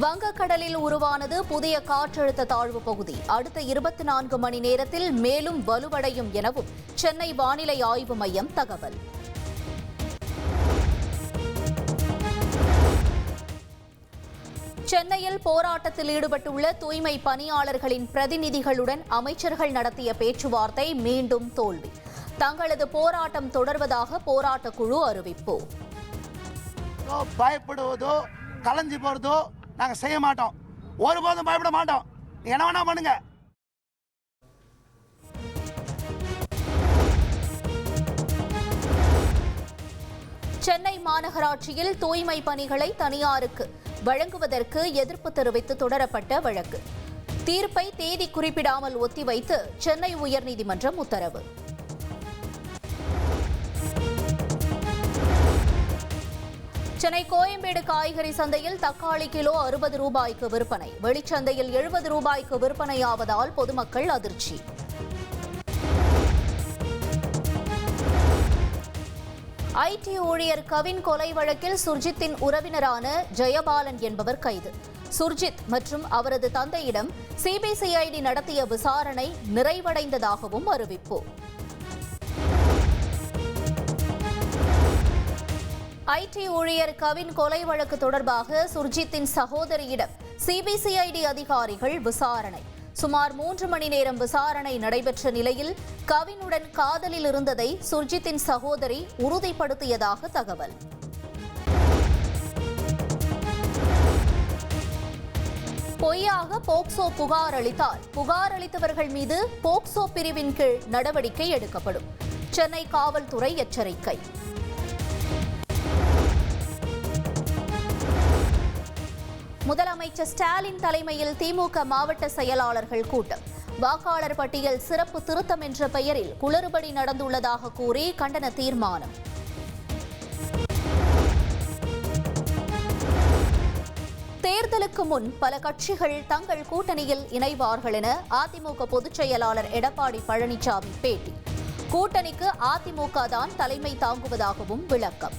வங்கக்கடலில் உருவானது புதிய காற்றழுத்த தாழ்வு பகுதி. அடுத்த 24 மணி நேரத்தில் மேலும் வலுவடையும் எனவும் சென்னை வானிலை ஆய்வு மையம் தகவல். சென்னையில் போராட்டத்தில் ஈடுபட்டுள்ள தூய்மை பணியாளர்களின் பிரதிநிதிகளுடன் அமைச்சர்கள் நடத்திய பேச்சுவார்த்தை மீண்டும் தோல்வி. தங்களது போராட்டம் தொடர்வதாக போராட்டக் குழு அறிவிப்பு. பயப்படுவதோ கலஞ்சி போறதோ நாங்க செய்ய மாட்டோம், ஒருபோதும் பயப்பட மாட்டோம். என்ன வேணா பண்ணுங்க. சென்னை மாநகராட்சியில் தூய்மை பணிகளை தனியாருக்கு வழங்குவதற்கு எதிர்ப்பு தெரிவித்து தொடரப்பட்ட வழக்கு தீர்ப்பை தேதி குறிப்பிடாமல் ஒத்திவைத்து சென்னை உயர்நீதிமன்றம் உத்தரவு. சென்னை கோயம்பேடு காய்கறி சந்தையில் தக்காளி கிலோ 60 ரூபாய்க்கு விற்பனை. வெளிச்சந்தையில் 70 ரூபாய்க்கு விற்பனையாவதால் பொதுமக்கள் அதிர்ச்சி. ஐடி ஊழியர் கவின் கொலை வழக்கில் சுர்ஜித்தின் உறவினரான ஜெயபாலன் என்பவர் கைது. சுர்ஜித் மற்றும் அவரது தந்தையிடம் சிபிசிஐடி நடத்திய விசாரணை நிறைவடைந்ததாகவும் அறிவிப்பு. ஐடி ஊழியர் கவின் கொலை வழக்கு தொடர்பாக சுர்ஜித்தின் சகோதரியிடம் சிபிசிஐடி அதிகாரிகள் விசாரணை. சுமார் 3 மணி நேரம் விசாரணை நடைபெற்ற நிலையில் கவினுடன் காதலில் இருந்ததை சுர்ஜித்தின் சகோதரி உறுதிப்படுத்தியதாக தகவல். பொய்யாக போக்சோ புகார் அளித்தால் புகார் அளித்தவர்கள் மீது போக்சோ பிரிவின் கீழ் நடவடிக்கை எடுக்கப்படும். சென்னை காவல்துறை எச்சரிக்கை. முதலமைச்சர் ஸ்டாலின் தலைமையில் திமுக மாவட்ட செயலாளர்கள் கூட்டம். வாக்காளர் பட்டியல் சிறப்பு திருத்தம் என்ற பெயரில் குளறுபடி நடந்துள்ளதாக கூறி கண்டன தீர்மானம். தேர்தலுக்கு முன் பல கட்சிகள் தங்கள் கூட்டணியில் இணைவார்கள் என அதிமுக பொதுச் செயலாளர் எடப்பாடி பழனிசாமி பேட்டி. கூட்டணிக்கு அதிமுக தான் தலைமை தாங்குவதாகவும் விளக்கம்.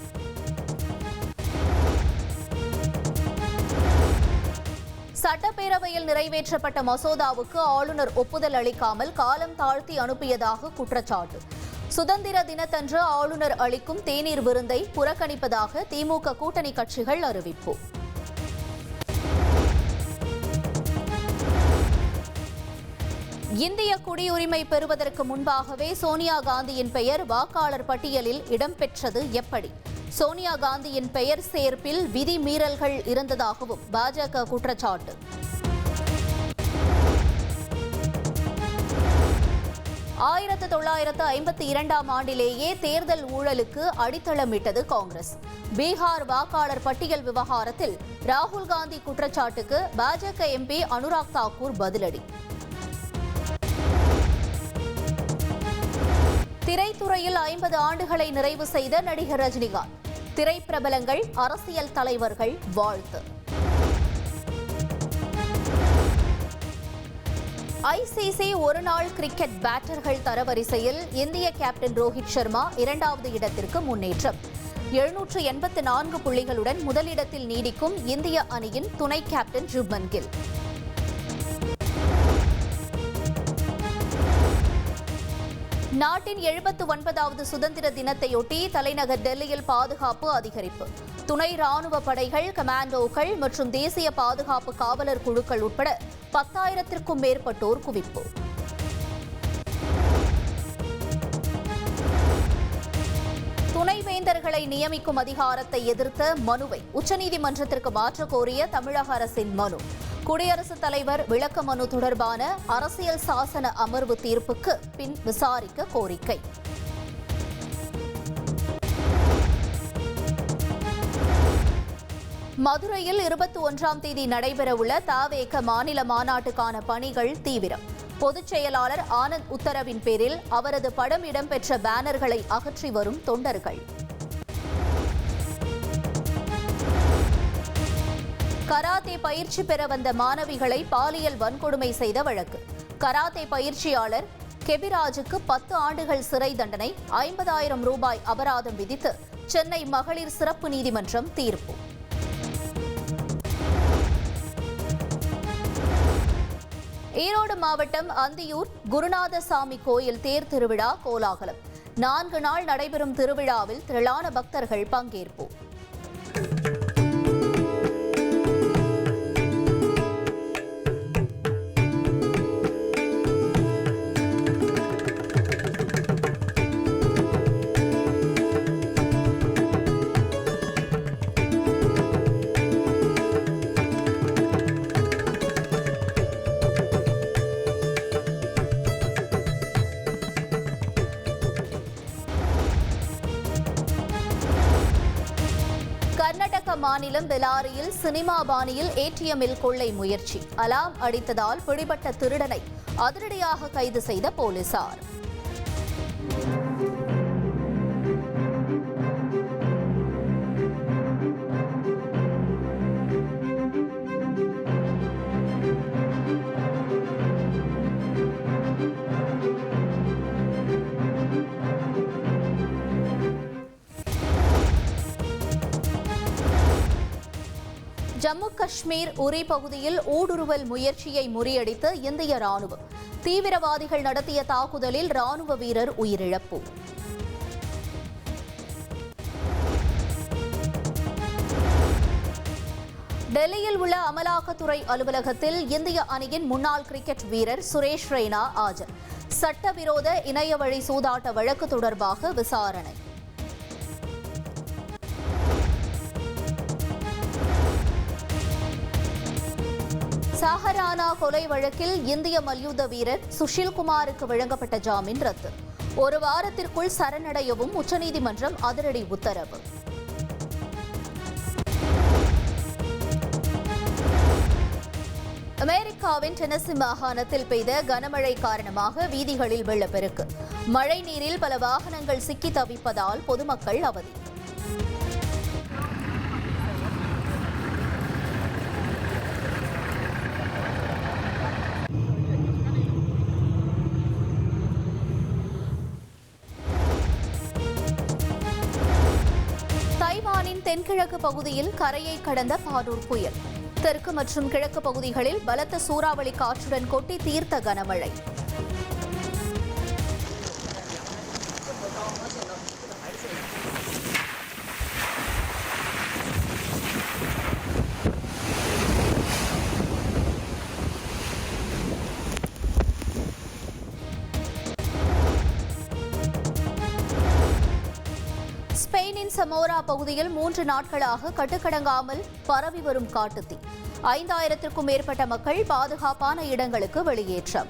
சட்டப்பேரவையில் நிறைவேற்றப்பட்ட மசோதாவுக்கு ஆளுநர் ஒப்புதல் அளிக்காமல் காலம் தாழ்த்தி அனுப்பியதாக குற்றச்சாட்டு. சுதந்திர தினத்தன்று ஆளுநர் அளிக்கும் தேநீர் விருந்தை புறக்கணிப்பதாக திமுக கூட்டணி கட்சிகள் அறிவிப்பு. இந்திய குடியுரிமை பெறுவதற்கு முன்பாகவே சோனியா காந்தியின் பெயர் வாக்காளர் பட்டியலில் இடம்பெற்றது எப்படி? சோனியா காந்தியின் பெயர் சேர்ப்பில் விதி மீறல்கள் இருந்ததாகவும் பாஜக குற்றச்சாட்டு. ஆயிரத்து 1952ஆம் ஆண்டிலேயே தேர்தல் ஊழலுக்கு அடித்தளமிட்டது காங்கிரஸ். பீகார் வாக்காளர் பட்டியல் விவகாரத்தில் ராகுல் காந்தி குற்றச்சாட்டுக்கு பாஜக எம்பி அனுராக் தாக்கூர் பதிலடி. திரைத்துறையில் 50 ஆண்டுகளை நிறைவு செய்த நடிகர் ரஜினிகாந்த். திரைப்பிரபலங்கள், அரசியல் தலைவர்கள் வாழ்த்து. ஐசிசி ஒருநாள் கிரிக்கெட் பேட்டர்கள் தரவரிசையில் இந்திய கேப்டன் ரோஹித் சர்மா 2வது இடத்திற்கு முன்னேற்றம். 784 புள்ளிகளுடன் முதலிடத்தில் நீடிக்கும் இந்திய அணியின் துணை கேப்டன் சுப்மன் கில். நாட்டின் 79வது சுதந்திர தினத்தையொட்டி தலைநகர் டெல்லியில் பாதுகாப்பு அதிகரிப்பு. துணை ராணுவ படைகள், கமாண்டோக்கள் மற்றும் தேசிய பாதுகாப்பு காவலர் குழுக்கள் உட்பட 10,000க்கும் மேற்பட்டோர் குவிப்பு. துணைவேந்தர்களை நியமிக்கும் அதிகாரத்தை எதிர்த்த மனுவை உச்சநீதிமன்றத்திற்கு மாற்றக் கோரிய தமிழக அரசின் மனு. குடியரசுத் தலைவர் விளக்க மனு தொடர்பான அரசியல் சாசன அமர்வு தீர்ப்புக்கு பின் விசாரிக்க கோரிக்கை. மதுரையில் 21ஆம் தேதி நடைபெறவுள்ள தவேக மாநில மாநாட்டுக்கான பணிகள் தீவிரம். பொதுச் செயலாளர் ஆனந்த் உத்தரவின் பேரில் அவரது படம் இடம்பெற்ற பேனர்களை அகற்றி வரும் தொண்டர்கள். கராத்தே பயிற்சி பெற வந்த மாணவிகளை பாலியல் வன்கொடுமை செய்த வழக்கு. கராத்தே பயிற்சியாளர் கெபிராஜுக்கு 10 ஆண்டுகள் சிறை தண்டனை, 50,000 ரூபாய் அபராதம் விதித்து சென்னை மகளிர் சிறப்பு நீதிமன்றம் தீர்ப்பு. ஈரோடு மாவட்டம் அந்தியூர் குருநாதசாமி கோயில் தேர் திருவிழா கோலாகலம். 4 நாள் நடைபெறும் திருவிழாவில் திரளான பக்தர்கள் பங்கேற்பு. கர்நாடக மாநிலம் பெலாரியில் சினிமா பாணியில் ஏடிஎம்மில் கொள்ளை முயற்சி. அலாம் அடித்ததால் பிடிபட்ட திருடனை அதிரடியாக கைது செய்த போலீசார். ஜம்மு காஷ்மீர் உரி பகுதியில் ஊடுருவல் முயற்சியை முறியடித்த இந்திய ராணுவம். தீவிரவாதிகள் நடத்திய தாக்குதலில் ராணுவ வீரர் உயிரிழப்பு. டெல்லியில் உள்ள அமலாக்கத்துறை அலுவலகத்தில் இந்திய அணியின் முன்னாள் கிரிக்கெட் வீரர் சுரேஷ் ரெய்னா ஆஜர். சட்டவிரோத இணையவழி சூதாட்ட வழக்கு தொடர்பாக விசாரணை. சஹரானா கொலை வழக்கில் இந்திய மல்யுத்த வீரர் சுஷில்குமாருக்கு வழங்கப்பட்ட ஜாமீன் ரத்து. 1 வாரத்திற்குள் சரணடையவும் உச்சநீதிமன்றம் அதிரடி உத்தரவு. அமெரிக்காவின் டெனசி மாகாணத்தில் பெய்த கனமழை காரணமாக வீதிகளில் வெள்ளப்பெருக்கு. மழை நீரில் பல வாகனங்கள் சிக்கி தவிப்பதால் பொதுமக்கள் அவதி. தைவானின் தென்கிழக்கு பகுதியில் கரையை கடந்த பாடூர் புயல். தெற்கு மற்றும் கிழக்கு பகுதிகளில் பலத்த சூறாவளி காற்றுடன் கொட்டி தீர்த்த கனமழை. ஸ்பெயினின் சமோரா பகுதியில் 3 நாட்களாக கட்டுக்கடங்காமல் பரவி வரும் காட்டுத்தீ. 5000க்கும் மேற்பட்ட மக்கள் பாதுகாப்பான இடங்களுக்கு வெளியேற்றம்.